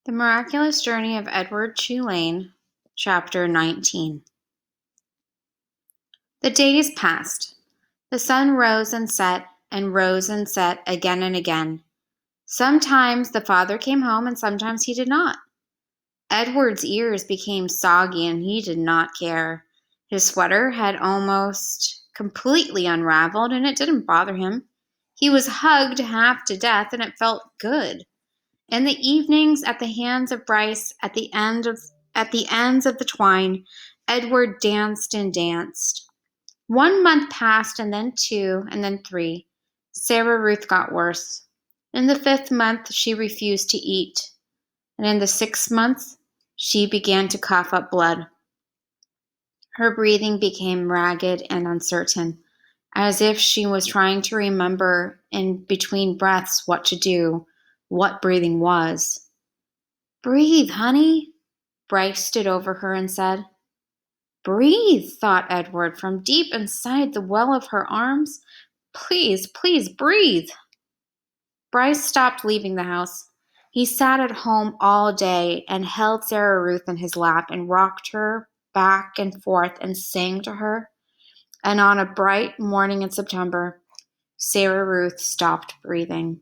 The Miraculous Journey of Edward Tulane, Chapter 19. The days passed. The sun rose and set again and again. Sometimes the father came home and sometimes he did not. Edward's ears became soggy and he did not care. His sweater had almost completely unraveled and it didn't bother him. He was hugged half to death and it felt good. In the evenings, at the hands of Bryce, at the ends of the twine, Edward danced and danced. 1 month passed, and then 2, and then 3. Sarah Ruth got worse. In the 5th month, she refused to eat, and in the 6th month, she began to cough up blood. Her breathing became ragged and uncertain, as if she was trying to remember in between breaths what to do. What breathing was. "Breathe, honey," Bryce stood over her and said. "Breathe," thought Edward from deep inside the well of her arms. "Please, please breathe." Bryce stopped leaving the house. He sat at home all day and held Sarah Ruth in his lap and rocked her back and forth and sang to her. And on a bright morning in September, Sarah Ruth stopped breathing.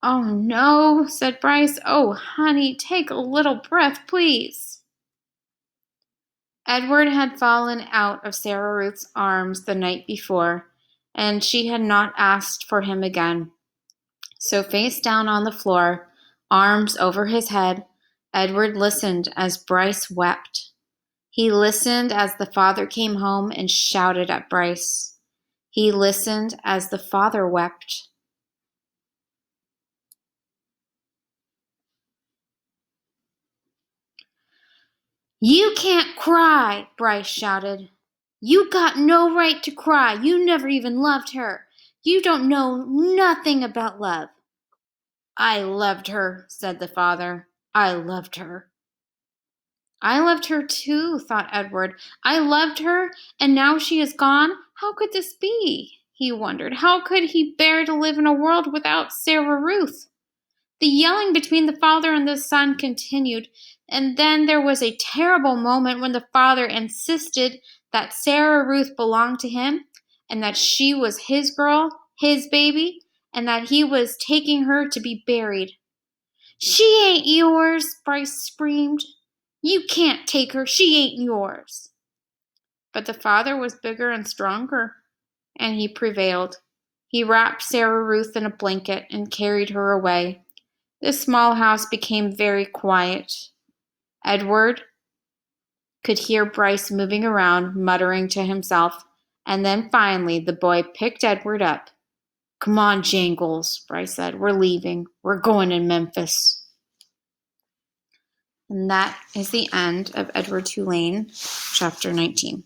"Oh, no," said Bryce. "Oh, honey, take a little breath, please." Edward had fallen out of Sarah Ruth's arms the night before, and she had not asked for him again. So face down on the floor, arms over his head, Edward listened as Bryce wept. He listened as the father came home and shouted at Bryce. He listened as the father wept. "You can't cry," Bryce shouted. "You got no right to cry. You never even loved her. You don't know nothing about love." "I loved her," said the father. "I loved her." "I loved her too," thought Edward. "I loved her, and now she is gone. How could this be?" He wondered. How could he bear to live in a world without Sarah Ruth? The yelling between the father and the son continued, and then there was a terrible moment when the father insisted that Sarah Ruth belonged to him, and that she was his girl, his baby, and that he was taking her to be buried. "She ain't yours," Bryce screamed. "You can't take her. She ain't yours." But the father was bigger and stronger, and he prevailed. He wrapped Sarah Ruth in a blanket and carried her away. The small house became very quiet. Edward could hear Bryce moving around, muttering to himself, and then finally the boy picked Edward up. "Come on, Jangles," Bryce said. "We're leaving. We're going to Memphis." And that is the end of Edward Tulane, Chapter 19.